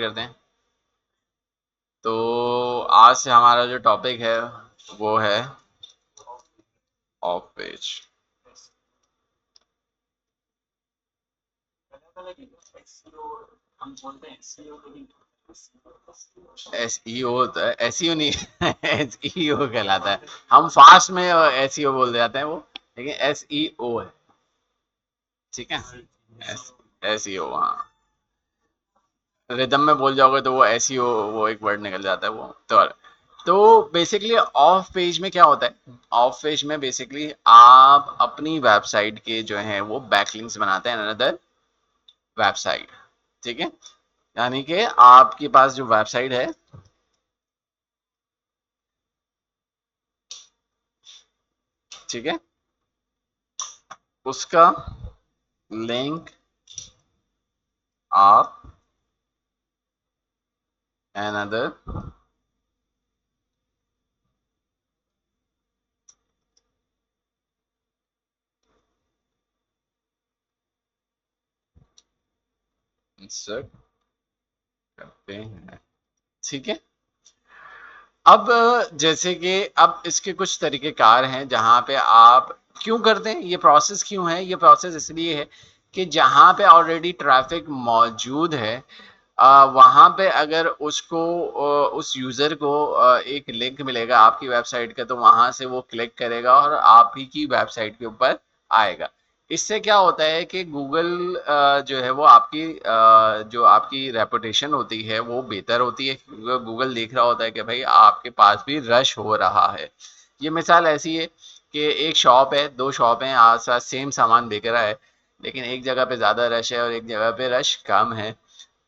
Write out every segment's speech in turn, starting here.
करते हैं। तो आज से हमारा जो टॉपिक है वो है ऑफ पेज। एसईओ होता है, एसईओ नहीं एसईओ कहलाता है। हम फास्ट में एसईओ बोल जाते हैं वो, लेकिन एसईओ है। ठीक है, एसईओ। हाँ, रिदम में बोल जाओगे तो वो एसईओ, वो एक वर्ड निकल जाता है वो। तो बेसिकली ऑफ पेज में क्या होता है? ऑफ पेज में बेसिकली आप अपनी वेबसाइट के जो है वो बैकलिंक्स बनाते हैं अनदर वेबसाइट। ठीक है, यानी कि आपके पास जो वेबसाइट है, ठीक है, उसका लिंक आप अनदर इंसर्ट करते हैं। ठीक है, अब जैसे कि अब इसके कुछ तरीकेकार हैं जहां पे आप क्यों करते हैं, ये प्रोसेस क्यों है? ये प्रोसेस इसलिए है कि जहां पे ऑलरेडी ट्रैफिक मौजूद है, वहां पे अगर उसको उस यूजर को एक लिंक मिलेगा आपकी वेबसाइट का, तो वहां से वो क्लिक करेगा और आप ही की वेबसाइट के ऊपर आएगा। इससे क्या होता है कि गूगल जो है वो आपकी जो आपकी रेपुटेशन होती है वो बेहतर होती है, क्योंकि गूगल देख रहा होता है कि भाई आपके पास भी रश हो रहा है। ये मिसाल ऐसी है कि एक शॉप है, दो शॉप हैं आस पास, सेम सामान बिक रहा है, लेकिन एक जगह पे ज़्यादा रश है और एक जगह पे रश कम है।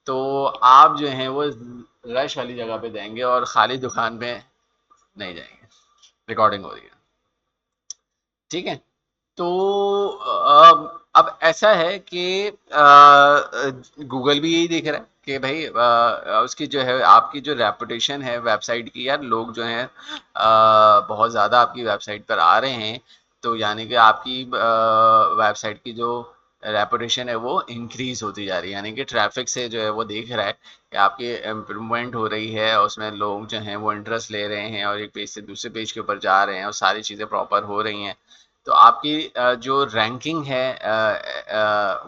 तो आप जो हैं वो रश वाली जगह पे जाएंगे और खाली दुकान पे नहीं जाएंगे। रिकॉर्डिंग हो रही है, ठीक है। तो अब ऐसा है कि गूगल भी यही देख रहा है कि भाई उसकी जो है आपकी जो रेपुटेशन है वेबसाइट की, यार लोग जो हैं बहुत ज़्यादा आपकी वेबसाइट पर आ रहे हैं, तो यानी कि आपकी वेबसाइट की जो रेपुटेशन है वो इंक्रीज होती जा रही है, यानी कि ट्रैफिक से जो है वो देख रहा है कि आपकी इम्प्रूवमेंट हो रही है, उसमें लोग जो हैं वो इंटरेस्ट ले रहे हैं और एक पेज से दूसरे पेज के ऊपर जा रहे हैं और सारी चीज़ें प्रॉपर हो रही हैं। तो आपकी जो रैंकिंग है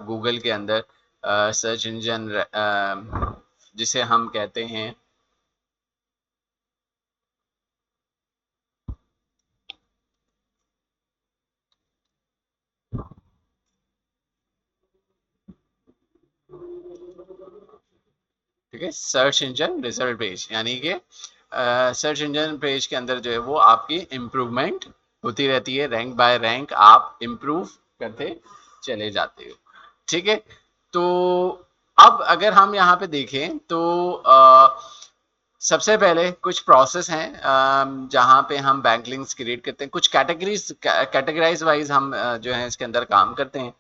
गूगल के अंदर, सर्च इंजन जिसे हम कहते हैं, ठीक है, सर्च इंजन रिजल्ट पेज, यानी कि सर्च इंजन पेज के अंदर जो है वो आपकी इम्प्रूवमेंट होती रहती है, रैंक बाय रैंक आप इम्प्रूव करते चले जाते हो। ठीक है, तो अब अगर हम यहाँ पे देखें तो सबसे पहले कुछ प्रोसेस हैं जहाँ पे हम बैंक लिंक्स क्रिएट करते हैं, कुछ कैटेगराइज वाइज हम जो है इसके अंदर काम करते हैं।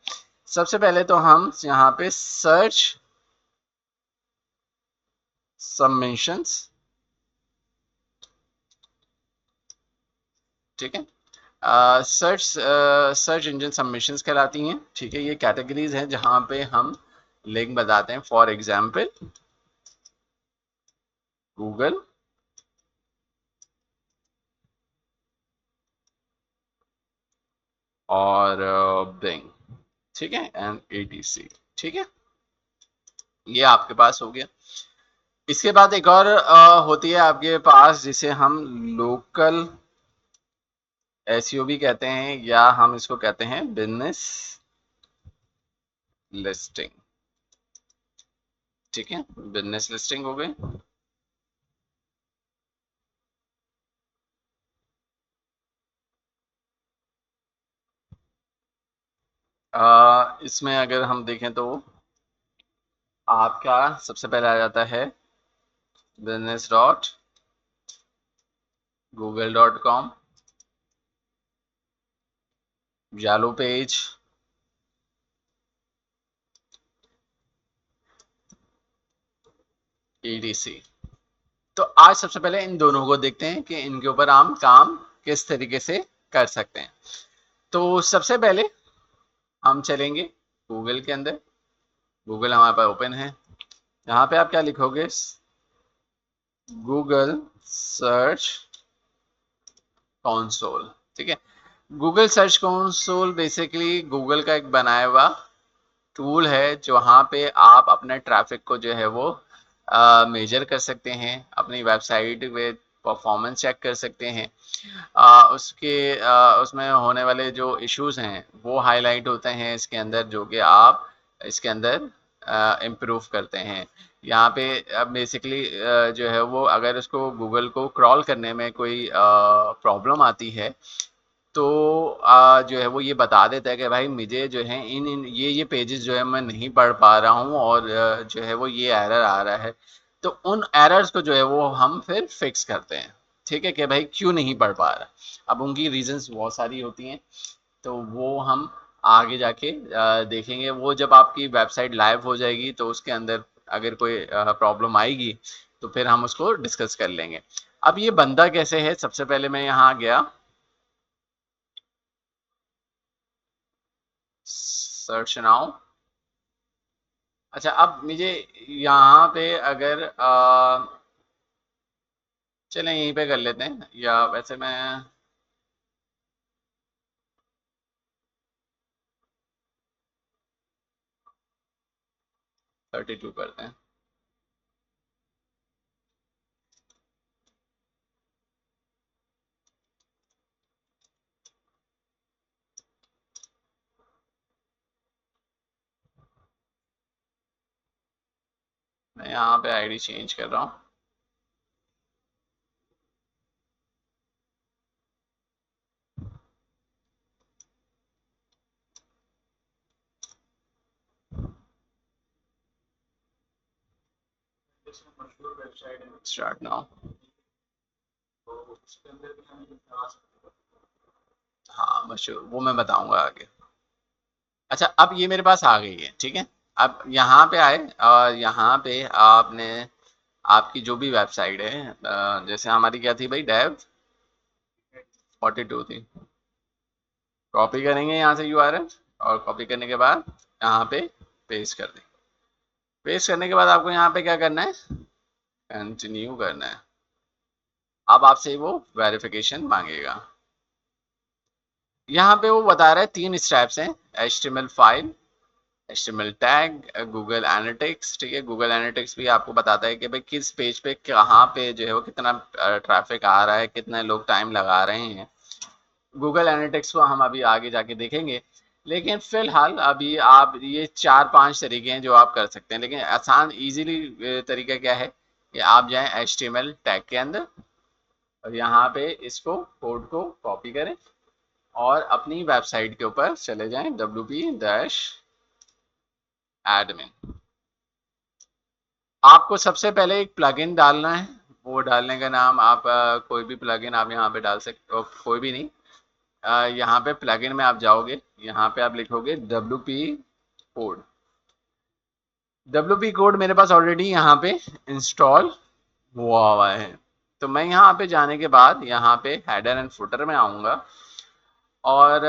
सबसे पहले तो हम यहाँ पे सर्च सबमिशंस, ठीक है, सर्च इंजन सबमिशंस कहलाती हैं। ठीक है, ये कैटेगरीज हैं जहाँ पे हम लिंक बताते हैं। फॉर एग्जांपल गूगल और बिंग, ठीक है, एंड एटीसी। ठीक है, ये आपके पास हो गया। इसके बाद एक और होती है आपके पास जिसे हम लोकल एसईओ भी कहते हैं, या हम इसको कहते हैं बिजनेस लिस्टिंग। ठीक है, बिजनेस लिस्टिंग हो गई। इसमें अगर हम देखें तो आपका सबसे पहले आ जाता है business.google.com, यालो पेज, EDC। तो आज सबसे पहले इन दोनों को देखते हैं कि इनके ऊपर हम काम किस तरीके से कर सकते हैं। तो सबसे पहले हम चलेंगे गूगल के अंदर। गूगल हमारे पास ओपन है, यहाँ पे आप क्या लिखोगे, गूगल सर्च कंसोल, ठीक है। Google search console basically Google का एक बनाया हुआ टूल है जहाँ पे आप अपने ट्रैफिक को जो है वो मेजर कर सकते हैं, अपनी वेबसाइट में परफॉर्मेंस चेक कर सकते हैं। उसमें होने वाले जो इश्यूज हैं वो हाईलाइट होते हैं इसके अंदर, जो कि आप इसके अंदर इम्प्रूव करते हैं। यहाँ पे अब बेसिकली जो है वो अगर उसको गूगल को क्रॉल करने में कोई प्रॉब्लम आती है तो जो है वो ये बता देता है कि भाई मुझे जो है इन ये पेजेस जो है मैं नहीं पढ़ पा रहा हूँ और जो है वो ये एरर आ रहा है। तो उन एरर्स को जो है वो हम फिर फिक्स करते हैं, ठीक है, कि भाई क्यों नहीं पढ़ पा रहा। अब उनकी रीजंस बहुत सारी होती हैं, तो वो हम आगे जाके देखेंगे। वो जब आपकी वेबसाइट लाइव हो जाएगी तो उसके अंदर अगर कोई प्रॉब्लम आएगी तो फिर हम उसको डिस्कस कर लेंगे। अब ये बंदा कैसे है, सबसे पहले मैं यहाँ गया सर्च नाउ। अच्छा, अब मुझे यहाँ पे अगर चलें यहीं पे कर लेते हैं, या वैसे मैं 32 करते हैं। मैं यहाँ पे आईडी चेंज कर रहा हूँ। Start now. हाँ मशहूर, वो मैं बताऊंगा आगे। अच्छा, अब ये मेरे पास आ गई है, ठीक है। अब यहाँ पे आए और यहाँ पे आपने आपकी जो भी वेबसाइट है, जैसे हमारी क्या थी भाई, डेव 42 थी। कॉपी करेंगे यहाँ से यूआरएल, और कॉपी करने के बाद यहाँ पे पेस्ट कर देंगे। पेस्ट करने के बाद आपको यहाँ पे क्या करना है, कंटिन्यू करना है। अब आपसे वो वेरिफिकेशन मांगेगा। यहाँ पे वो बता रहा है 3 स्टेप्स हैं, HTML file, HTML tag, Google analytics, ठीक है। गूगल एनालिटिक्स भी आपको बताता है कि भाई किस पेज पे कहाँ पे जो है वो कितना ट्रैफिक आ रहा है, कितने लोग टाइम लगा रहे हैं। गूगल एनालिटिक्स को हम अभी आगे जाके देखेंगे, लेकिन फिलहाल अभी आप ये 4-5 तरीके हैं जो आप कर सकते हैं। लेकिन आसान इजीली तरीका क्या है कि आप जाएं HTML टैग के अंदर और यहाँ पे इसको कोड को कॉपी करें और अपनी वेबसाइट के ऊपर चले जाएं, wp-admin। आपको सबसे पहले एक प्लगइन डालना है। वो डालने का नाम आप कोई भी प्लगइन आप यहाँ पे डाल सकते हो, कोई भी नहीं। यहाँ पे प्लगइन में आप जाओगे, यहाँ पे आप लिखोगे WP कोड। WP कोड मेरे पास ऑलरेडी यहाँ पे इंस्टॉल हुआ है। तो मैं यहाँ पे जाने के बाद यहाँ पे हेडर एंड फुटर में आऊँगा और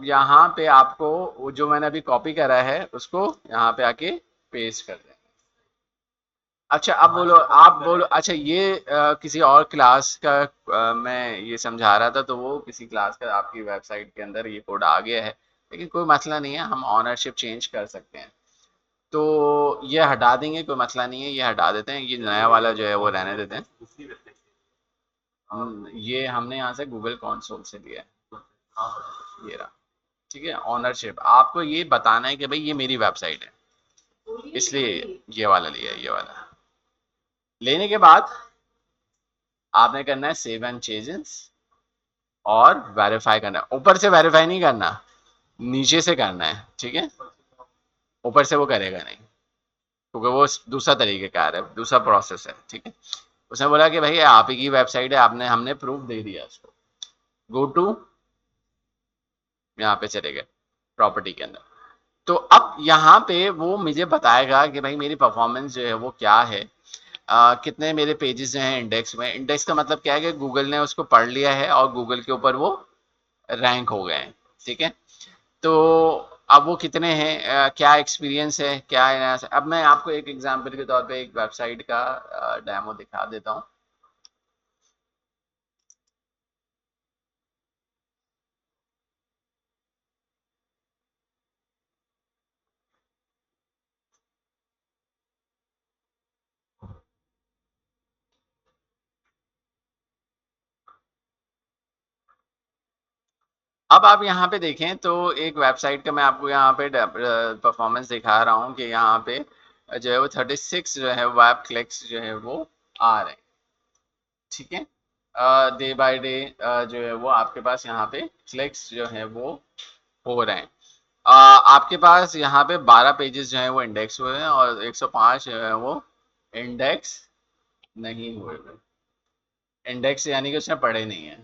यहाँ पे आपको वो जो मैंने अभी कॉपी करा है उसको यहाँ पे आके पेस्ट कर दें। अच्छा, अब बोलो, आप बोलो। अच्छा, ये किसी और क्लास का मैं ये समझा रहा था, तो वो किसी क्लास का आपकी वेबसाइट के अंदर ये कोड आ गया है, लेकिन कोई मसला नहीं है, हम ऑनरशिप चेंज कर सकते हैं। तो ये हटा देंगे, कोई मसला नहीं है, ये हटा देते हैं, ये नया वाला जो है वो रहने देते हैं। हम ये हमने यहाँ से गूगल कंसोल से लिया है, ये रहा, ठीक है। ऑनरशिप आपको ये बताना है कि भाई ये मेरी वेबसाइट है, इसलिए ये वाला लिया है। ये वाला लेने के बाद आपने करना है सेव एंड चेंजेस और वेरीफाई करना है। ऊपर से वेरीफाई नहीं करना, नीचे से करना है, ठीक है। ऊपर से वो करेगा नहीं, क्योंकि वो दूसरा तरीकेकार है, दूसरा प्रोसेस है, ठीक है। उसने बोला कि भाई आप ही की वेबसाइट है, आपने हमने प्रूफ दे दिया उसको। गो टू, यहाँ पे चले गए प्रॉपर्टी के अंदर। तो अब यहाँ पे वो मुझे बताएगा कि भाई मेरी परफॉर्मेंस जो है वो क्या है, कितने मेरे पेजेस हैं इंडेक्स में। इंडेक्स का मतलब क्या है कि गूगल ने उसको पढ़ लिया है और गूगल के ऊपर वो रैंक हो गए हैं, ठीक है। तो अब वो कितने हैं, क्या एक्सपीरियंस है, क्या है। अब मैं आपको एक एग्जांपल के तौर पे एक वेबसाइट का डेमो दिखा देता हूँ। अब आप यहाँ पे देखें तो एक वेबसाइट का मैं आपको यहाँ पे परफॉर्मेंस दिखा रहा हूँ कि यहाँ पे जो है वो 36 जो है वेब क्लिक्स जो है वो आ रहे हैं। ठीक है, डे बाय डे जो है वो आपके पास यहाँ पे क्लिक्स जो है वो हो रहे हैं। आपके पास यहाँ पे 12 पेजेस जो है वो इंडेक्स हुए हैं और 105 जो है वो इंडेक्स नहीं हुए। इंडेक्स यानी कि उसने पढ़े नहीं है।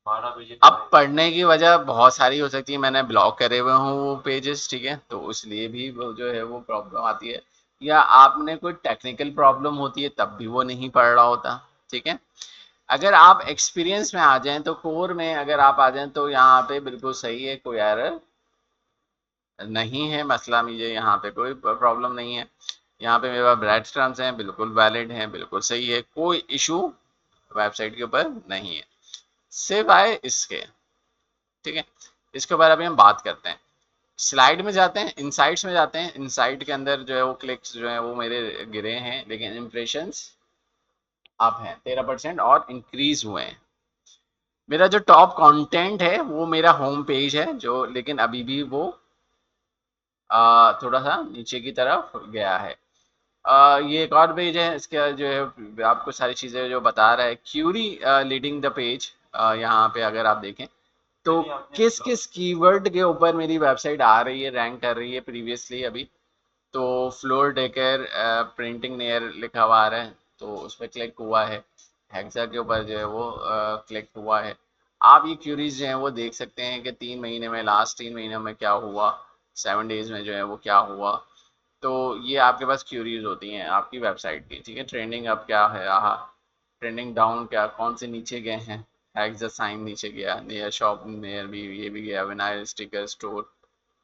अब पढ़ने की वजह बहुत सारी हो सकती है, मैंने ब्लॉक करे हुए हूँ वो पेजेस, ठीक है, तो इसलिए भी वो जो है वो प्रॉब्लम आती है, या आपने कोई टेक्निकल प्रॉब्लम होती है तब भी वो नहीं पढ़ रहा होता। ठीक है, अगर आप एक्सपीरियंस में आ जाएं तो कोर में अगर आप आ जाएं तो यहाँ पे बिल्कुल सही है, कोई एरर नहीं है, मसला मुझे यहाँ पे कोई प्रॉब्लम नहीं है। यहाँ पे मेरे पास ब्रेड स्टम्प्स हैं, बिल्कुल वैलिड हैं, बिल्कुल सही है, कोई इशू वेबसाइट के ऊपर नहीं है सिवाय इसके। ठीक है, इसके बारे में हम बात करते हैं। स्लाइड में जाते हैं, इनसाइट्स में जाते हैं। इनसाइट के अंदर जो है वो क्लिक्स जो है वो मेरे गिरे हैं, लेकिन इम्प्रेशंस अप हैं 13% और इंक्रीज हुए हैं। मेरा जो टॉप कंटेंट है वो मेरा होम पेज है जो, लेकिन अभी भी वो थोड़ा सा नीचे की तरफ गया है। ये एक और पेज है, इसका जो है आपको सारी चीज़ें जो बता रहा है, क्यूरी लीडिंग द पेज। यहाँ पे अगर आप देखें तो किस किस कीवर्ड के ऊपर मेरी वेबसाइट आ रही है, रैंक कर रही है प्रीवियसली अभी। तो फ्लोर डेकर प्रिंटिंग नियर लिखा हुआ आ रहा है, तो उस पर क्लिक हुआ है। हेक्सा के ऊपर जो है वो क्लिक हुआ है। आप ये क्यूरीज जो है वो देख सकते हैं कि 3 महीने में, लास्ट 3 महीनों में क्या हुआ, 7 डेज में जो है वो क्या हुआ। तो ये आपके पास क्यूरीज होती हैं आपकी वेबसाइट की। ठीक है, ट्रेंडिंग अब क्या है रहा, ट्रेंडिंग डाउन क्या, कौन से नीचे गए हैं। हैग्स साइन नीचे गया, नियर शॉप नियर भी ये भी गया, विनाइल स्टिकर स्टोर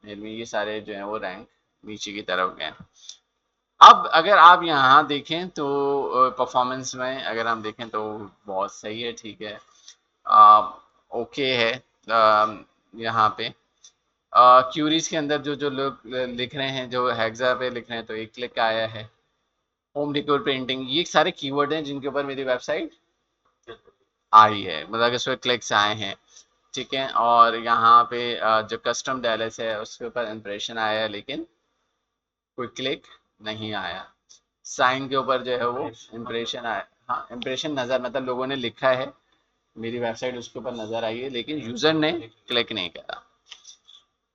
नियर भी, ये सारे जो हैं वो रैंक नीचे की तरफ गए। अब अगर आप यहाँ देखें तो परफॉर्मेंस में अगर हम देखें तो बहुत सही है, ठीक है, ओके है। यहाँ पे क्यूरीज के अंदर जो जो लोग लिख रहे हैं, जो हेक्सा पे लिख रहे हैं, तो एक क्लिक आया है। होम डेकोर पेंटिंग, ये सारे कीवर्ड हैं जिनके ऊपर मेरी वेबसाइट आई है, मतलब इस पर क्लिक्स आए हैं। ठीक है, और यहाँ पे जो कस्टम डैलस है उसके ऊपर इंप्रेशन आया है, लेकिन कोई क्लिक नहीं आया। साइन के ऊपर जो है वो इम्प्रेशन आया, हाँ इम्प्रेशन नज़र, मतलब लोगों ने लिखा है, मेरी वेबसाइट उसके ऊपर नज़र आई है, लेकिन यूज़र ने क्लिक नहीं करा।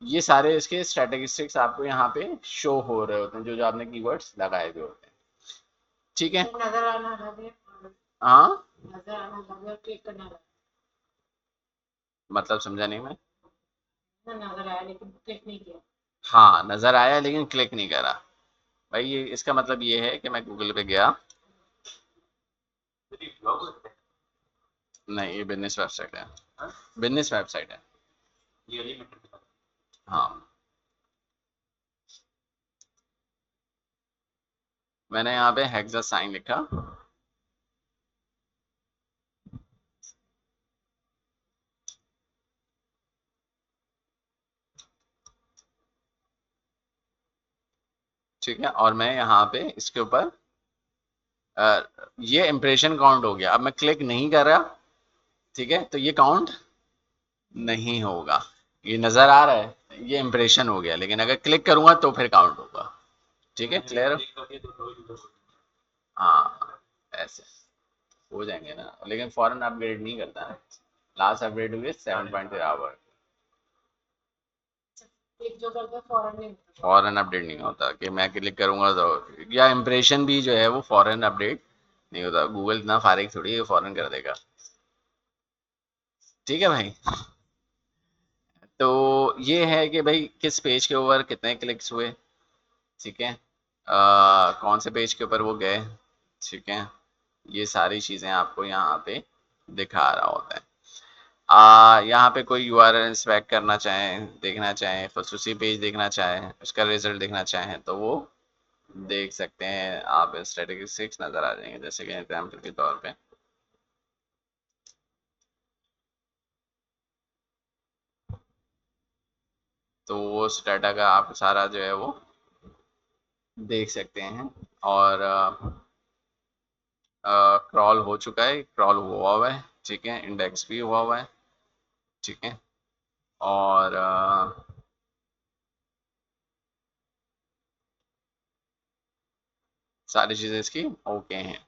ये सारे इसके स्टैटिस्टिक्स आपको यहाँ पे शो हो रहे होते हैं, जो जो आपने कीवर्ड्स लगाए हुए होते हैं। ठीक है, हाँ मतलब समझा नहीं मैं। हाँ नज़र आया लेकिन क्लिक नहीं करा। भाई ये इसका मतलब ये है कि मैं गूगल पे गया, नहीं ये बिजनेस वेबसाइट है, बिजनेस वेबसाइट है। हाँ, मैंने यहाँ पे हेक्सा साइन लिखा। ठीक है, और मैं यहाँ पे इसके ऊपर ये इम्प्रेशन काउंट हो गया। अब मैं क्लिक नहीं कर रहा, ठीक है, तो ये काउंट नहीं होगा। ये नज़र आ रहा है, ये इम्प्रेशन हो गया, लेकिन अगर क्लिक करूंगा तो फिर काउंट होगा। ठीक है, क्लियर। हाँ ऐसे हो जाएंगे ना, लेकिन फॉरन अपग्रेड नहीं करता है। लास्ट अपग्रेड हुए 7.3 आवर, फॉरन अपडेट नहीं होता कि मैं क्लिक करूंगा तो, या इम्प्रेशन भी जो है वो फॉरन अपडेट नहीं होता। गूगल इतना फारिग थोड़ी है फॉरन कर देगा। ठीक है भाई, तो ये है कि भाई किस पेज के ऊपर कितने क्लिक्स हुए। ठीक है, कौन से पेज के ऊपर वो गए। ठीक है, ये सारी चीज़ें आपको यहाँ पे दिखा रहा होता है। यहाँ पे कोई यूआरएल इंस्पेक्ट करना चाहें, देखना चाहें, खसूसी पेज देखना चाहें, उसका रिजल्ट देखना चाहें तो वो देख सकते हैं। आप स्टैटिस्टिक्स नजर आ जाएंगे, जैसे कि एग्जाम्पल के तौर पे तो वो डाटा का आप सारा जो है वो देख सकते हैं। और क्रॉल हो चुका है, क्रॉल हुआ हुआ है, ठीक है, इंडेक्स भी हुआ हुआ है, ठीक है। और सारी चीज़ें इसकी ओके हैं।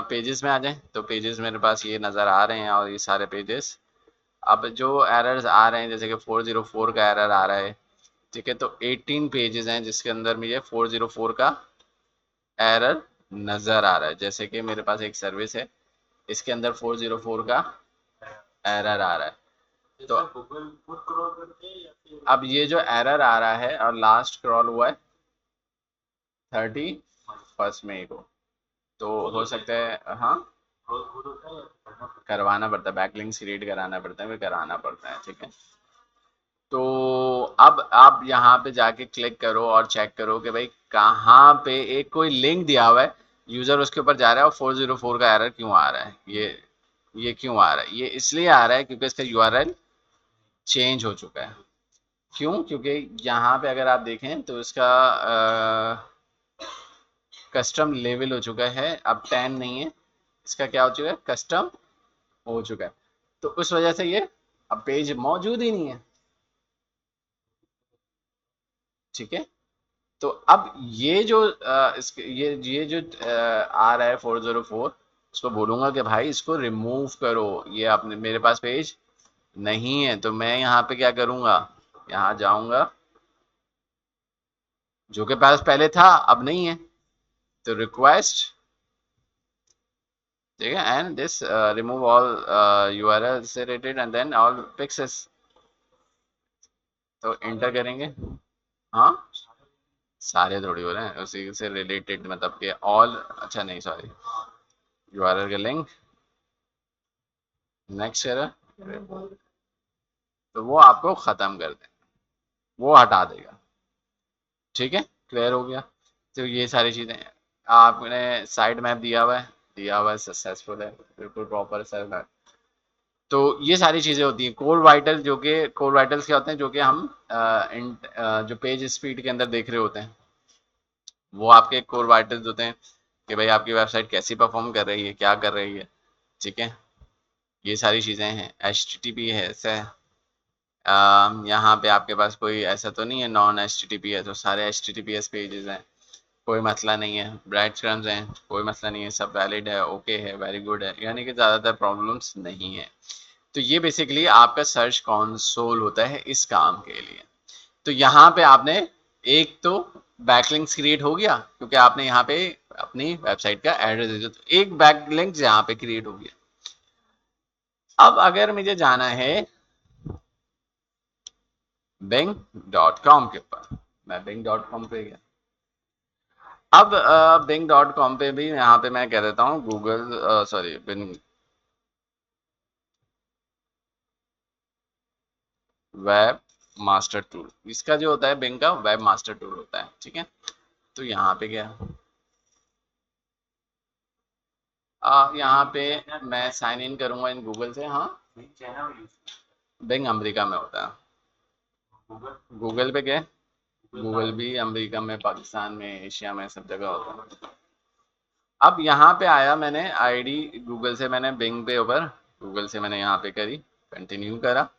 पेजेस में आ जाएं तो पेजेस मेरे पास ये नज़र आ रहे हैं, और ये सारे पेजेस। अब जो एरर्स आ रहे हैं, जैसे कि 404 का एरर आ रहा है, ठीक है, तो 18 पेजेस हैं जिसके अंदर मुझे 404 का एरर नज़र आ रहा है। जैसे कि मेरे पास एक सर्विस है, इसके अंदर 404 का एरर आ रहा है। तो अब ये जो एरर आ रहा है और लास्ट क्रॉल हुआ है 31 मई को, तो हो सकता है, हाँ, करवाना पड़ता है, बैकलिंक्स क्रिएट कराना पड़ता है, वो कराना पड़ता है, ठीक है। तो अब आप यहाँ पे जाके क्लिक करो और चेक करो कि भाई कहाँ पे एक कोई लिंक दिया हुआ है, यूजर उसके ऊपर जा रहा है और 404 का एरर क्यों आ रहा है। ये क्यों आ रहा है? ये इसलिए आ रहा है क्योंकि इसका यूआरएल चेंज हो चुका है। क्यों? क्योंकि यहाँ पे अगर आप देखें तो इसका कस्टम लेवल हो चुका है, अब 10 नहीं है, इसका क्या हो चुका है, कस्टम हो चुका है। तो उस वजह से ये अब पेज मौजूद ही नहीं है, ठीक है। तो अब ये जो ये जो आ रहा है 404, उसको बोलूंगा कि भाई इसको रिमूव करो, ये आपने मेरे पास पेज नहीं है। तो मैं यहाँ पे क्या करूँगा, यहाँ जाऊँगा, जो कि पास पहले था अब नहीं है, तो रिक्वेस्ट, ठीक है, and this remove all URL से related and then all fixes, तो इंटर करेंगे। हाँ, सारे थोड़ी हो रहे हैं, उसी से रिलेटेड, मतलब कि ऑल, अच्छा नहीं सॉरी, यूआरएल का लिंक नेक्स्ट करा, तो वो आपको ख़त्म कर दे, वो हटा देगा, ठीक है, क्लियर हो गया। तो ये सारी चीज़ें आपने साइड मैप दिया हुआ है, सक्सेसफुल है, बिल्कुल प्रॉपर सर मैप। तो ये सारी चीज़ें होती हैं कोर वाइटल, जो कि कोर वाइटल्स क्या होते हैं, जो कि हम जो पेज स्पीड के अंदर देख रहे होते हैं, वो आपके कोर वाइटल्स होते हैं कि भाई आपकी वेबसाइट कैसी परफॉर्म कर रही है, क्या कर रही है, ठीक है। ये सारी चीज़ें हैं, HTTP है ऐसा है। यहाँ पे आपके पास कोई ऐसा तो नहीं है नॉन HTTP है, तो सारे HTTPS पेजेस हैं, कोई मसला नहीं है। ब्रेड क्रम्स हैं, कोई मसला नहीं है, सब वैलिड है, ओके है, वेरी गुड है, यानी कि ज़्यादातर प्रॉब्लम्स नहीं है। तो ये बेसिकली आपका सर्च कंसोल होता है इस काम के लिए। तो यहाँ पे आपने एक तो बैकलिंक्स क्रिएट हो गया, क्योंकि आपने यहाँ पे अपनी वेबसाइट का एड्रेस दे दिया, तो एक बैकलिंक यहाँ पे क्रिएट हो गया। अब अगर मुझे जाना है bing.com के ऊपर, मैं bing.com पे गया। अब bing.com पे भी यहाँ पे मैं कह देता हूँ Google, sorry, Bing web master tool, इसका जो होता है बिंग का वेब मास्टर टूल होता है, ठीक है। तो यहाँ पे गया, यहाँ पे मैं साइन इन करूंगा इन गूगल से, हाँ, बिंग अमेरिका में होता है, गूगल पे गए, गूगल भी अमेरिका में, पाकिस्तान में, एशिया में, सब जगह होता है। अब यहाँ पे आया, मैंने आईडी गूगल से, मैंने बिंग पे ऊपर गूगल से मैंने यहाँ पे करी, कंटिन्यू करा।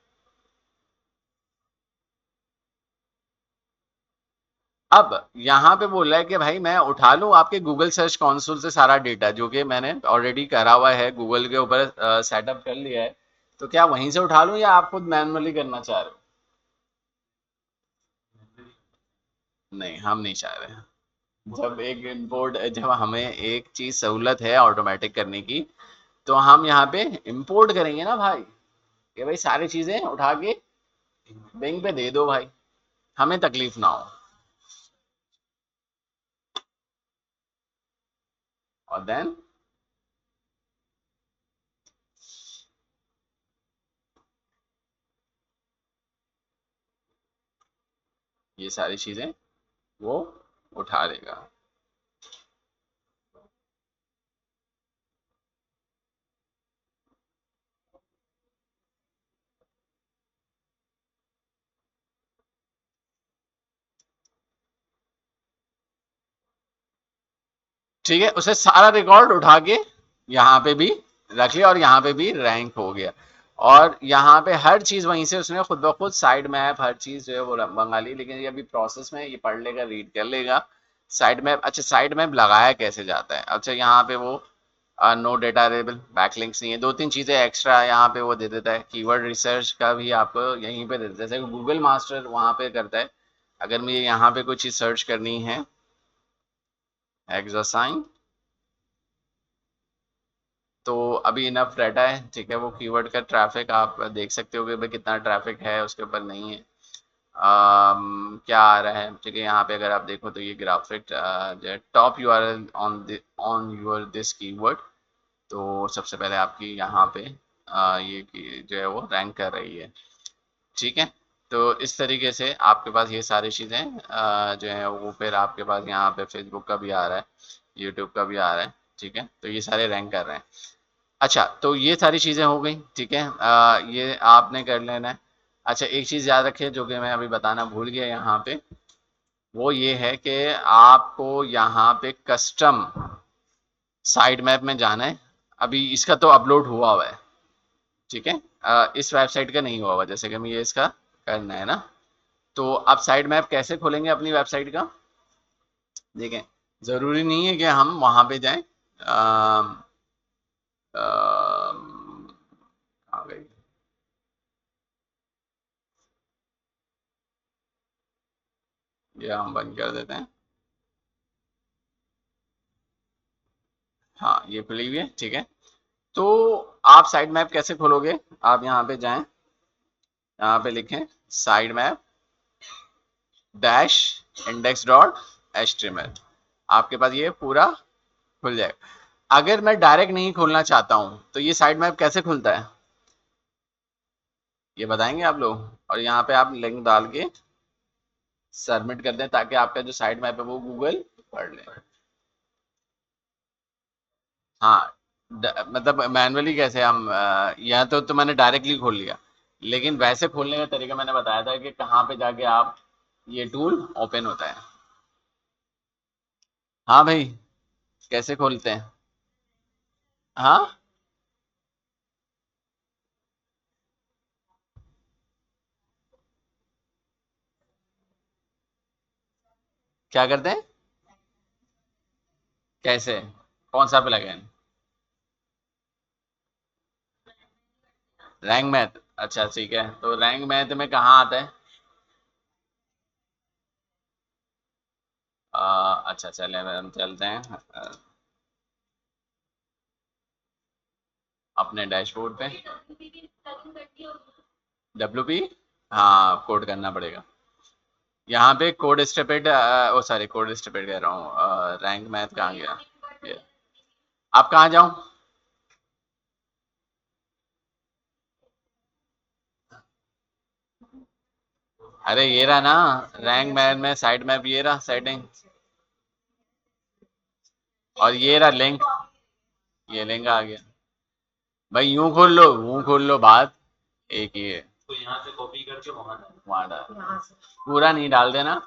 अब यहाँ पे बोल रहा है कि भाई मैं उठा लूँ आपके गूगल सर्च कंसोल से सारा डेटा, जो कि मैंने ऑलरेडी करा हुआ है, गूगल के ऊपर सेटअप कर लिया है, तो क्या वहीं से उठा लूँ या आप खुद मैनुअली करना चाह रहे हो? नहीं, हम नहीं चाह रहे हैं। जब हमें एक चीज सहूलत है ऑटोमेटिक करने की, तो हम यहाँ पे इंपोर्ट करेंगे ना भाई, कि भाई सारी चीजें उठा के बिंग पे दे दो भाई, हमें तकलीफ ना हो। और देन ये सारी चीजें वो उठा लेगा। ठीक है, उसे सारा रिकॉर्ड उठा के यहाँ पे भी रख लिया और यहाँ पे भी रैंक हो गया। और यहाँ पे हर चीज वहीं से उसने खुद ब खुद साइड मैप हर चीज जो है वो मंगा ली, लेकिन ये अभी प्रोसेस में है, ये पढ़ लेगा, रीड कर लेगा। साइड मैप, अच्छा साइड मैप लगाया कैसे जाता है? अच्छा यहाँ पे वो नो डेटा अवेलेबल, बैकलिंक्स नहीं है, दो तीन चीजें एक्स्ट्रा यहाँ पे वो दे देता है। कीवर्ड रिसर्च का भी आपको यहीं पे दे देता है, जैसे गूगल मास्टर वहाँ पे करता है। अगर मुझे यहाँ पे कोई चीज सर्च करनी है, एक्सोसाइन, तो अभी इनफ डाटा है, ठीक है, वो कीवर्ड का ट्रैफिक आप देख सकते हो कि भाई कितना ट्रैफिक है, उसके ऊपर नहीं है। क्या आ रहा है, ठीक है, यहाँ पे अगर आप देखो तो ये graphic top URL on your this keyword, तो सबसे पहले आपकी यहाँ पे ये जो है वो रैंक कर रही है। ठीक है, तो इस तरीके से आपके पास ये सारी चीज़ें जो है वो, फिर आपके पास यहाँ पे फेसबुक का भी आ रहा है, यूट्यूब का भी आ रहा है। ठीक है, तो ये सारे रैंक कर रहे हैं। अच्छा, तो ये सारी चीज़ें हो गई, ठीक है, ये आपने कर लेना है। अच्छा, एक चीज़ याद रखिए जो कि मैं अभी बताना भूल गया यहाँ पे, वो ये है कि आपको यहाँ पे कस्टम साइड मैप में जाना है। अभी इसका तो अपलोड हुआ हुआ है, ठीक है, इस वेबसाइट का नहीं हुआ हुआ, जैसे कि हमें ये इसका करना है ना। तो आप साइड मैप कैसे खोलेंगे अपनी वेबसाइट का? देखें, ज़रूरी नहीं है कि हम वहाँ पे जाएं। अम, आ गई, ये हम बंद कर देते हैं। हाँ, ये खुली हुई है, ठीक है। तो आप साइड मैप कैसे खोलोगे? आप यहाँ पे जाएं, यहाँ पे लिखें side map dash index dot HTML, आपके पास ये पूरा खुल जाएगा। अगर मैं डायरेक्ट नहीं खोलना चाहता हूँ तो ये साइड मैप कैसे खुलता है, ये बताएंगे आप लोग? और यहाँ पे आप लिंक डाल के सबमिट कर दें ताकि आपका जो साइड मैप है वो गूगल पढ़ ले। हाँ, मतलब मैनुअली कैसे हम यहाँ तो मैंने डायरेक्टली खोल लिया, लेकिन वैसे खोलने का तरीका मैंने बताया था कि कहाँ पे जाके आप ये टूल ओपन होता है। हाँ भाई, कैसे खोलते हैं? हाँ, क्या करते हैं? कैसे? कौन सा प्लगइन? रैंक मैथ, अच्छा ठीक है, तो रैंक मैथ में कहाँ आता है? अच्छा चले हम चलते हैं अपने डैशबोर्ड पे। WP, हाँ कोड करना पड़ेगा। यहाँ पे कोड स्टेपेड, ओ सॉरी, कोड स्टेपेड कह रहा हूँ, रैंक मैथ कहाँ गया ये? आप कहाँ जाऊँ? अरे ये रहा ना, रैंक मैथ में साइड मैप, ये रहा सेटिंग, और ये रहा लिंक, ये लिंक आ गया। भाई यूं खोल लो, यूं खोल लो, बात एक ही है। तो यहाँ से कॉपी करके वहां डाल, पूरा नहीं डाल देना,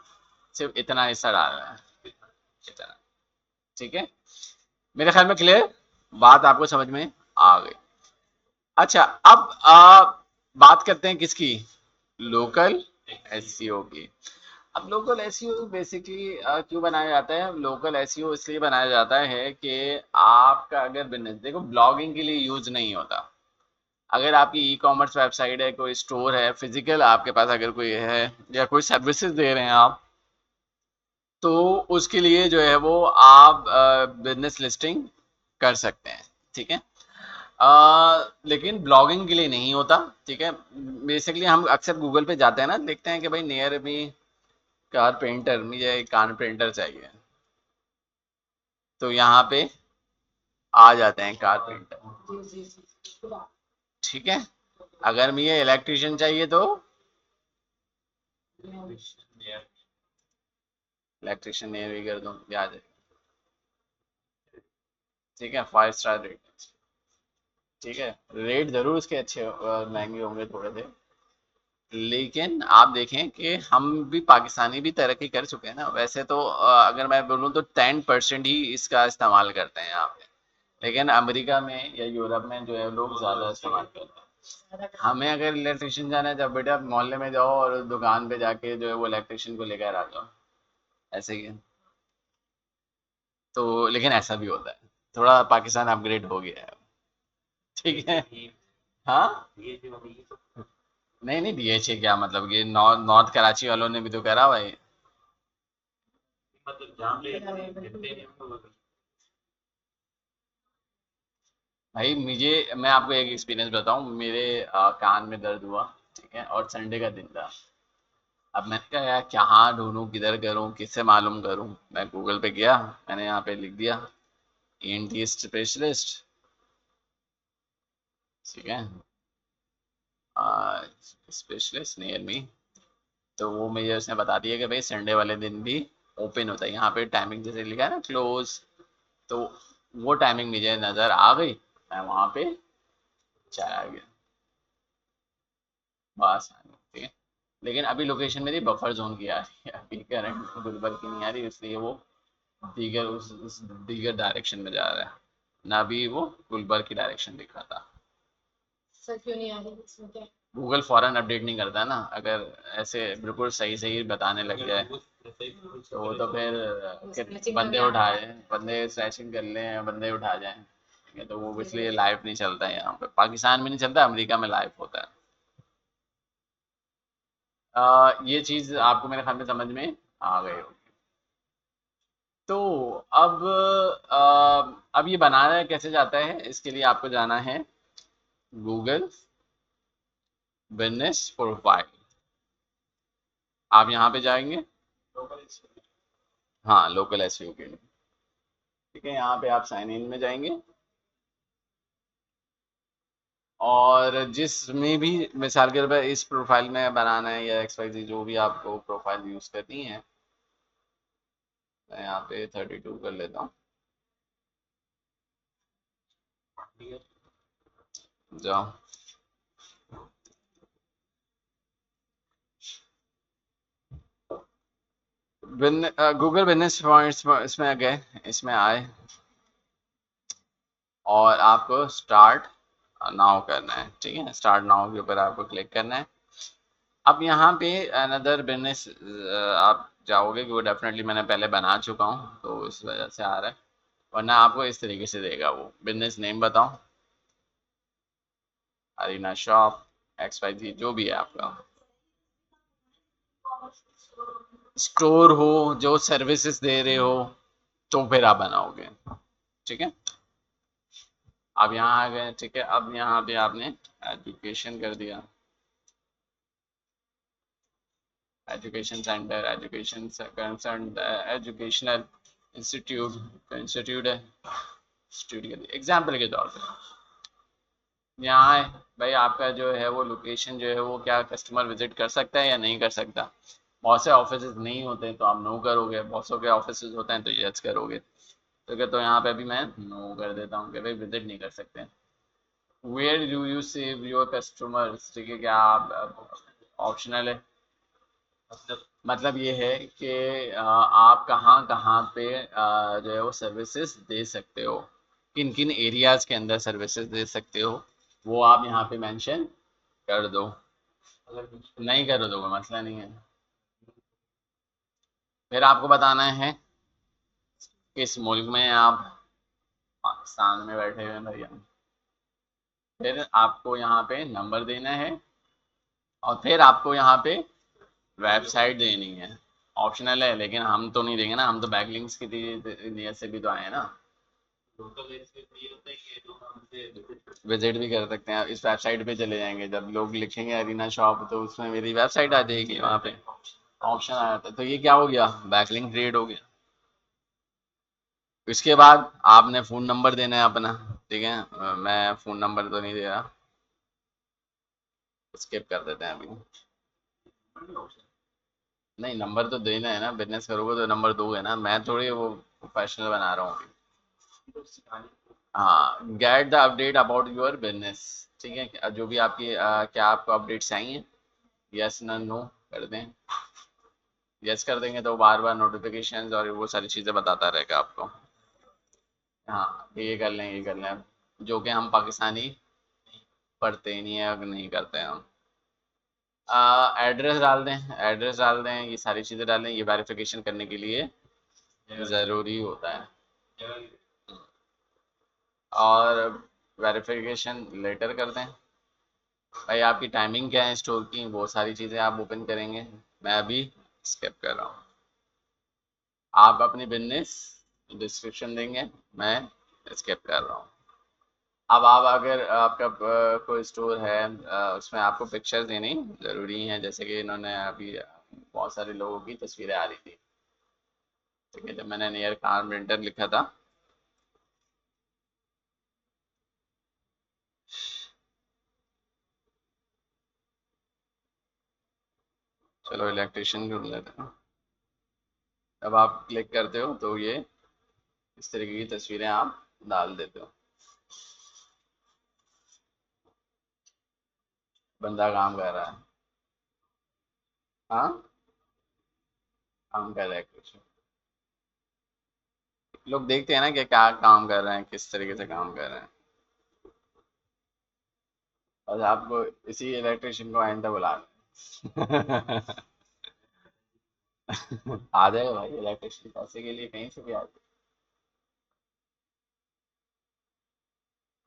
सिर्फ इतना हिस्सा डालना है, इतना। ठीक है, मेरे ख्याल में क्लियर, बात आपको समझ में आ गई। अच्छा, अब बात करते हैं किसकी, लोकल एसईओ की। अब लोकल एसईओ बेसिकली क्यों बनाया जाता है? लोकल एसईओ इसलिए बनाया जाता है कि आपका अगर बिजनेस, देखो ब्लॉगिंग के लिए यूज नहीं होता। अगर आपकी ई कॉमर्स वेबसाइट है, कोई स्टोर है फिजिकल आपके पास, अगर कोई है या कोई सर्विसेज दे रहे हैं आप, तो उसके लिए जो है वो आप बिजनेस लिस्टिंग कर सकते हैं। ठीक है, लेकिन ब्लॉगिंग के लिए नहीं होता। ठीक है, बेसिकली हम अक्सर गूगल पे जाते हैं ना, देखते हैं कि भाई नियर मी कारपेंटर, मुझे एक कारपेंटर चाहिए, तो यहाँ पे आ जाते हैं कारपेंटर। ठीक है, अगर मुझे इलेक्ट्रिशियन चाहिए तो इलेक्ट्रिशियन नेम भी कर दूँ, ये आ जाएगा। ठीक है, 5 स्टार रेट। ठीक है, रेट जरूर उसके अच्छे महंगे होंगे थोड़े से, लेकिन आप देखें कि हम भी पाकिस्तानी भी तरक्की कर चुके हैं ना। वैसे तो अगर मैं बोलूँ तो 10% ही इसका इस्तेमाल करते हैं यहाँ पे, लेकिन अमेरिका में या यूरोप में जो है लोग ज़्यादा इस्तेमाल करते हैं। हमें अगर इलेक्ट्रिशियन जाना है, जब बेटा मोहल्ले में जाओ और दुकान पे जाके जो है वो इलेक्ट्रिशियन को लेकर आ जाओ, ऐसे ही है। तो लेकिन ऐसा भी होता है, थोड़ा पाकिस्तान अपग्रेड हो गया है। ठीक है। हाँ, नहीं नहीं, बीएचए क्या मतलब, ये नॉर्थ कराची वालों ने भी तो करा हुआ है। भाई मुझे, मैं आपको एक एक्सपीरियंस बताऊं, मेरे कान में दर्द हुआ, ठीक है, और संडे का दिन था। अब मैंने कहा यार कहाँ ढूंढूं, किधर करूं, किससे मालूम करूं। मैं गूगल पे गया, मैंने यहाँ पे लिख दिया ईएनटी स्पेशलिस्ट, ठीक है, स्पेशलिस्ट नियर मी। तो वो मुझे उसने बता दिया कि भाई संडे वाले दिन भी ओपन होता है यहाँ पे, टाइमिंग जैसे लिखा है ना क्लोज, तो वो टाइमिंग मुझे नज़र आ गई, मैं वहाँ पे चला गया, बस। ठीक है, लेकिन अभी लोकेशन मेरी बफर जोन की आ रही है, अभी करंट गुलबर्ग की नहीं आ रही, इसलिए वो दीगर उस दीगर डायरेक्शन में जा रहा है ना, अभी वो गुलबर्ग की डायरेक्शन दिख रहा था। सर क्यों नहीं आ रही इसमें, क्या गूगल फॉरन अपडेट नहीं करता ना, अगर ऐसे बिल्कुल सही सही बताने लग जाए तो वो तो फिर बंदे उठा जाए, बंदे स्ट्रैचिंग कर लें, बंदे उठा जाएं, ये तो वो इसलिए लाइव नहीं चलता है यहाँ पे, पाकिस्तान में नहीं चलता, अमेरिका में लाइव होता है। ये चीज़ आपको मेरे ख्याल में समझ में आ गई होगी। तो अब अब ये बनाया कैसे जाता है, इसके लिए आपको जाना है गूगल बिजनेस प्रोफाइल। आप यहाँ पे जाएंगे, हाँ लोकल एसईओ के लिए, ठीक है, यहाँ पे आप साइन इन में जाएंगे, और जिसमें भी मिसाल के तौर पर इस प्रोफाइल में बनाना है या एक्स वाई जी जो भी आपको प्रोफाइल यूज़ करनी है, मैं यहाँ पे 32 कर लेता हूँ, जाओ गूगल बिजनेस पॉइंट्स इसमें गए, इसमें आए, और आपको स्टार्ट नाउ करना है, ठीक है, स्टार्ट नाउ के ऊपर आपको क्लिक करना है। अब यहाँ पे अनदर बिजनेस आप जाओगे कि वो डेफिनेटली मैंने पहले बना चुका हूँ तो इस वजह से आ रहा है, वरना आपको इस तरीके से देगा वो, बिजनेस नेम बताओ, अरीना शॉप, एक्स वाई जी जो भी है आपका स्टोर हो, जो सर्विसेज दे रहे हो, तो फिर आप बनाओगे, ठीक है। अब यहाँ आ गए, ठीक है, अब यहाँ पे आपने एजुकेशन कर दिया, education centre, education concern, educational institute, institute है, इंस्टीट्यूट के एग्जाम्पल के तौर पे यहाँ है। भाई आपका जो है वो लोकेशन जो है वो क्या कस्टमर विजिट कर सकता है या नहीं कर सकता, बहुत से ऑफिस नहीं होते हैं तो आप नो करोगे, बहुत से ऑफिस होते हैं तो यस करोगे, तो क्या, तो यहाँ पे अभी मैं नो कर देता हूँ कि भाई विजिट नहीं कर सकते। Where do you save your customers, ठीक है, क्या आप ऑप्शनल है, मतलब ये है कि आप कहाँ कहाँ पे जो है वो सर्विसेज दे सकते हो, किन किन एरियाज के अंदर सर्विसेज दे सकते हो, वो आप यहाँ पे मेंशन कर दो, नहीं कर दो कोई मसला नहीं है। फिर आपको बताना है किस मुल्क में आप, पाकिस्तान में बैठे हुए हैं भैया, फिर आपको यहाँ पे नंबर देना है, और फिर आपको यहाँ पे वेबसाइट देनी है, ऑप्शनल है, लेकिन हम तो नहीं देंगे ना, हम तो बैकलिंक्स की नियत से भी तो आए हैं ना, विजिट भी कर सकते हैं, इस वेबसाइट पे चले जाएंगे, जब लोग लिखेंगे अरीना शॉप तो उसमें मेरी वेबसाइट आ जाएगी, वहाँ पे ऑप्शन आ जाता है, तो ये क्या हो गया, बैकलिंक क्रिएट हो गया। इसके बाद आपने फ़ोन नंबर देना है अपना, ठीक है, मैं फ़ोन नंबर तो नहीं दे रहा, स्किप कर देते हैं अभी। नहीं, नंबर तो देना है ना, बिजनेस करोगे तो नंबर दोगे ना, मैं थोड़ी वो प्रोफेशनल बना रहा हूँ। हाँ, get the update about your business. ठीक है, जो भी आपकी क्या आपको अपडेट्स चाहिए, यस ना नो कर दें। यस कर देंगे तो बार बार नोटिफिकेशंस और वो सारी चीज़ें बताता रहेगा आपको। हाँ, ये कर लें, ये कर लें, जो कि हम पाकिस्तानी पढ़ते ही नहीं है, अगर नहीं करते हैं हम। एड्रेस डाल दें, एड्रेस डाल दें, ये सारी चीज़ें डालें, ये वेरिफिकेशन करने के लिए ज़रूरी होता है। और वेरिफिकेशन लेटर कर दें। भाई आपकी टाइमिंग क्या है स्टोर की, वो सारी चीज़ें आप ओपन करेंगे। मैं अभी स्किप कर रहा हूँ। आप अपनी बिजनेस डिस्क्रिप्शन देंगे, मैं स्किप कर रहा हूँ। अब आप अगर आपका कोई स्टोर है, उसमें आपको पिक्चर्स देनी ज़रूरी हैं, जैसे कि इन्होंने अभी बहुत सारे लोगों की तस्वीरें आ रही थी। ठीक है, जब मैंने नियर कारपेंटर लिखा था। चलो इलेक्ट्रिशियन ढूंढ लेते हैं। जब आप क्लिक करते हो तो ये इस तरीके की तस्वीरें आप डाल देते हो। बंदा काम कर रहा है। हाँ, काम कर रहा है कुछ। लोग देखते हैं ना कि क्या काम कर रहे हैं, किस तरीके से काम कर रहे हैं। और आपको इसी इलेक्ट्रिशियन को आइंदा बुला लें। आ जाएगा भाई, इलेक्ट्रिशियन पैसे के लिए कहीं से भी आ जाए।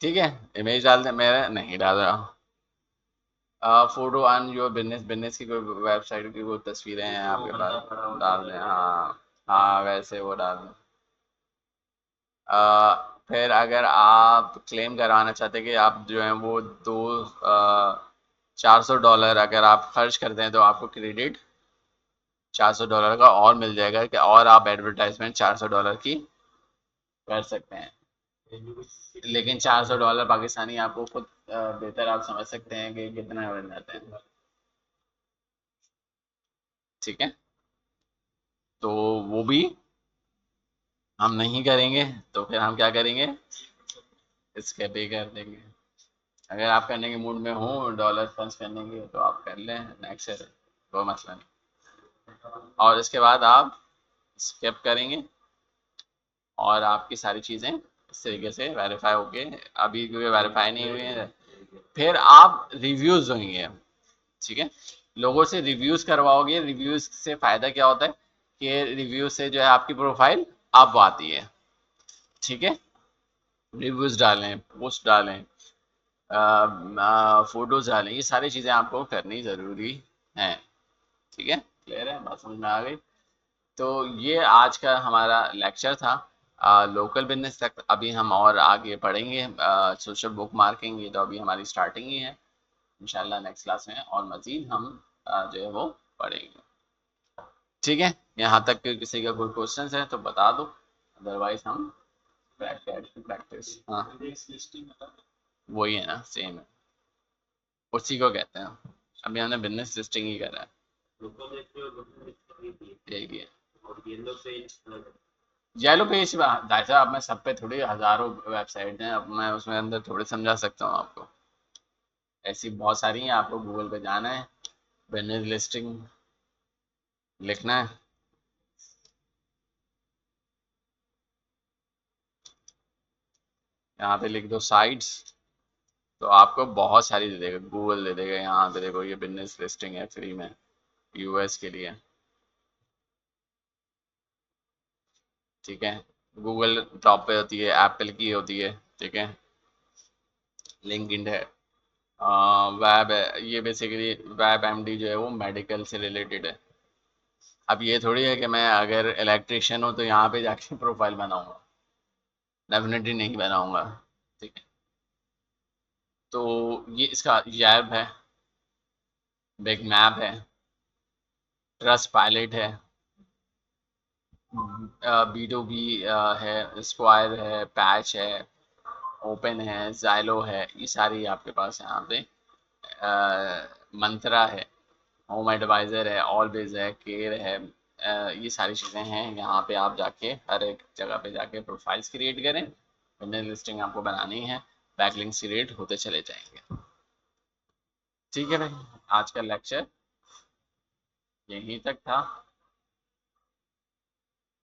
ठीक है, इमेज डाल दे, मैं नहीं डाल रहा। Photo on your business, business की कोई वेबसाइट की कोई तस्वीरें हैं आपके पास, डाल दें। हाँ, हाँ वैसे वो डाल दें। फिर अगर आप क्लेम करवाना चाहते हैं कि आप जो है वो दो $400 अगर आप खर्च करते हैं तो आपको क्रेडिट $400 का और मिल जाएगा, कि और आप एडवर्टाइजमेंट $400 की कर सकते हैं। लेकिन $400 पाकिस्तानी आपको खुद बेहतर आप समझ सकते हैं कि कितना बन जाते हैं। ठीक है, तो वो भी हम नहीं करेंगे, तो फिर हम क्या करेंगे, इसके पे कर देंगे। अगर आप करने के मूड में हो डॉलर फंस करने के, तो आप कर लें, नेक्स्ट है, कोई मसला नहीं। और इसके बाद आप स्किप करेंगे और आपकी सारी चीज़ें इस तरीके से वेरीफाई होके, अभी क्योंकि वेरीफाई नहीं हुई है, फिर आप रिव्यूज़ होंगे। ठीक है, लोगों से रिव्यूज़ करवाओगे, रिव्यूज़ से फ़ायदा क्या होता है कि रिव्यू से जो है आपकी प्रोफाइल अप आती है। ठीक है, रिव्यूज़ डालें, पोस्ट डालें, फोटोज़ डालें, ये सारी चीज़ें आपको करनी ज़रूरी हैं। ठीक है, क्लियर है, बात समझ में आ गई। तो ये आज का हमारा लेक्चर था लोकल बिजनेस तक। अभी हम और आगे पढ़ेंगे सोशल बुक मार्किंग, ये तो अभी हमारी स्टार्टिंग ही है। इंशाल्लाह नेक्स्ट क्लास में और मज़ीद हम जो है वो पढ़ेंगे। ठीक है, यहाँ तक कि किसी का कोई क्वेश्चन है तो बता दो, अदरवाइज हम प्रैक्टिस। हाँ, वही है ना, सेम है, उसी को कहते हैं। अभी हमने बिजनेस लिस्टिंग ही करा है, यही है। येलो पेज भाई साहब, मैं सब पे थोड़ी हजारों वेबसाइट हैं, अब मैं उसमें अंदर थोड़ी समझा सकता हूँ आपको। ऐसी बहुत सारी हैं, आपको गूगल पे जाना है, बिजनेस लिस्टिंग लिखना है। यहाँ पे लिख दो साइट्स, तो आपको बहुत सारी दे देगा, गूगल दे देगा। यहाँ पे देखो, ये बिजनेस लिस्टिंग है फ्री में, यूएस के लिए। ठीक है, गूगल टॉप पे होती है, एप्पल की होती है। ठीक है, लिंक्डइन है, वेब है, ये बेसिकली वेब एमडी जो है वो मेडिकल से रिलेटेड है। अब ये थोड़ी है कि मैं अगर इलेक्ट्रिशियन हूँ तो यहाँ पे जाके प्रोफाइल बनाऊंगा, डेफिनेटली नहीं बनाऊंगा। ठीक है, तो ये इसका यैब है, बिग मैप है, ट्रस्ट पायलट है, बी टू बी है, स्क्वायर है, पैच है, ओपन है, जाइलो है, ये सारी आपके पास यहाँ पे मंत्रा है। होम एडवाइज़र है, ऑलवेज है, केयर है, ये सारी चीज़ें हैं। यहाँ पे आप जाके हर एक जगह पे जाके प्रोफाइल्स क्रिएट करें, विंडो लिस्टिंग आपको बनानी है, बैकलिंक्स क्रिएट होते चले जाएंगे। ठीक है भाई, आज का लेक्चर यहीं तक था।